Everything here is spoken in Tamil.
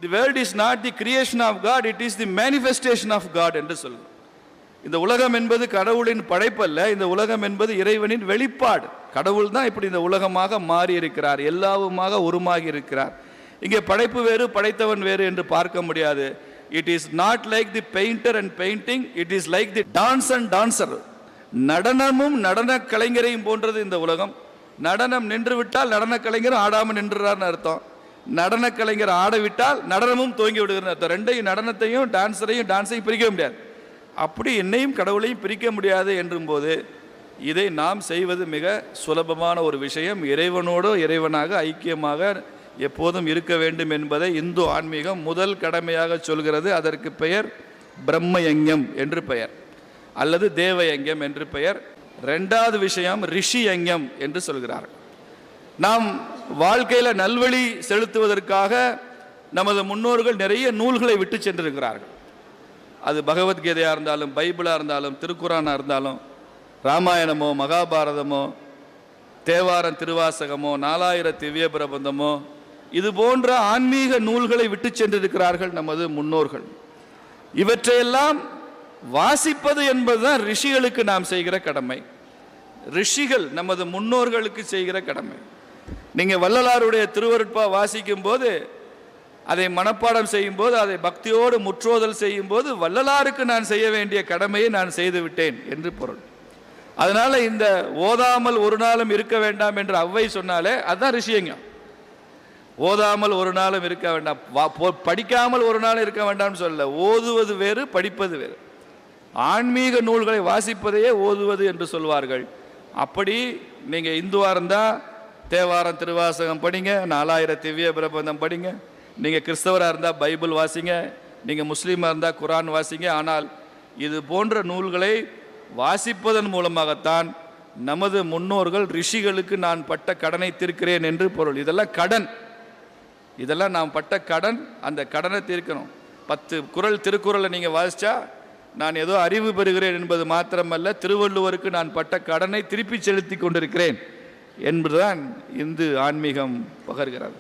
The world is not the creation of God, it is the manifestation of God என்று சொல்லும். இந்த உலகம் என்பது கடவுளின் படைப்பல்ல, இந்த உலகம் என்பது இறைவனின் வெளிப்பாடு. கடவுள் தான் இப்படி இந்த உலகமாக மாறி இருக்கிறார், எல்லாவுமாக உருமாகி இருக்கிறார். இங்கே படைப்பு வேறு படைத்தவன் வேறு என்று பார்க்க முடியாது. It is not like the painter and painting, it is like the dance and dancer. நடனமும் நடன கலைஞரையும் போன்றது இந்த உலகம். நடனம் நின்று விட்டால் நடன கலைஞரும் ஆடாமல் நின்றுறார்னு அர்த்தம். நடன கலைஞர் ஆடவிட்டால் நடனமும் துவங்கி விடுகிறன்னு அர்த்தம். ரெண்டையும், நடனத்தையும் டான்ஸையும் பிரிக்க முடியாது. அப்படி என்னையும் கடவுளையும் பிரிக்க முடியாது என்றும் போது இதை நாம் செய்வது மிக சுலபமான ஒரு விஷயம். இறைவனோடு இறைவனாக ஐக்கியமாக எப்போதும் இருக்க வேண்டும் என்பதை இந்து ஆன்மீகம் முதல் கடமையாக சொல்கிறது. அதற்கு பெயர் பிரம்ம யஞ்ஞம் என்று பெயர், அல்லது தேவ யஞ்ஞம் என்று பெயர். ரெண்டாவது விஷயம் ரிஷி யஞ்ஞம் என்று சொல்கிறார்கள். நாம் வாழ்க்கையில் நல்வழி செலுத்துவதற்காக நமது முன்னோர்கள் நிறைய நூல்களை விட்டு சென்றிருக்கிறார்கள். அது பகவத்கீதையாக இருந்தாலும், பைபிளாக இருந்தாலும், திருக்குறானாக இருந்தாலும், ராமாயணமோ மகாபாரதமோ தேவாரம் திருவாசகமோ 4000 திவ்ய பிரபந்தமோ இது போன்ற ஆன்மீக நூல்களை விட்டு சென்றிருக்கிறார்கள் நமது முன்னோர்கள். இவற்றையெல்லாம் வாசிப்பது என்பதுதான் ரிஷிகளுக்கு நாம் செய்கிற கடமை. ரிஷிகள் நமது முன்னோர்களுக்கு செய்கிற கடமை. நீங்கள் வள்ளலாருடைய திருவருட்பா வாசிக்கும் போது, அதை மனப்பாடம் செய்யும் போது, அதை பக்தியோடு முற்றோதல் செய்யும் போது, வள்ளலாருக்கு நான் செய்ய வேண்டிய கடமையை நான் செய்து விட்டேன் என்று பொருள். அதனால இந்த ஓதாமல் ஒரு நாளும் இருக்க வேண்டாம் என்று ஔவை சொன்னாலே அதுதான் ரிஷியங்கம். ஓதாமல் ஒரு நாளும் இருக்க வேண்டாம், படிக்காமல் ஒரு நாள் இருக்க வேண்டாம்னு சொல்ல. ஓதுவது வேறு, படிப்பது வேறு. ஆன்மீக நூல்களை வாசிப்பதையே ஓதுவது என்று சொல்வார்கள். அப்படி நீங்கள் இந்துவாக இருந்தால் தேவாரம் திருவாசகம் படிங்க, 4000 திவ்ய பிரபந்தம் படிங்க. நீங்கள் கிறிஸ்தவராக இருந்தால் பைபிள் வாசிங்க, நீங்கள் முஸ்லீமாக இருந்தால் குரான் வாசிங்க. ஆனால் இது போன்ற நூல்களை வாசிப்பதன் மூலமாகத்தான் நமது முன்னோர்கள் ரிஷிகளுக்கு நான் பட்ட கடனை தீர்க்கிறேன் என்று பொருள். இதெல்லாம் கடன், இதெல்லாம் நாம் பட்ட கடன். அந்த கடனை தீர்க்கணும். 10 குறள் திருக்குறளை நீங்கள் வாசித்தா நான் ஏதோ அறிவு பெறுகிறேன் என்பது மாத்திரமல்ல, திருவள்ளுவருக்கு நான் பட்ட கடனை திருப்பி செலுத்தி கொண்டிருக்கிறேன் என்பதுதான் இந்து ஆன்மீகம் பகர்கிறது.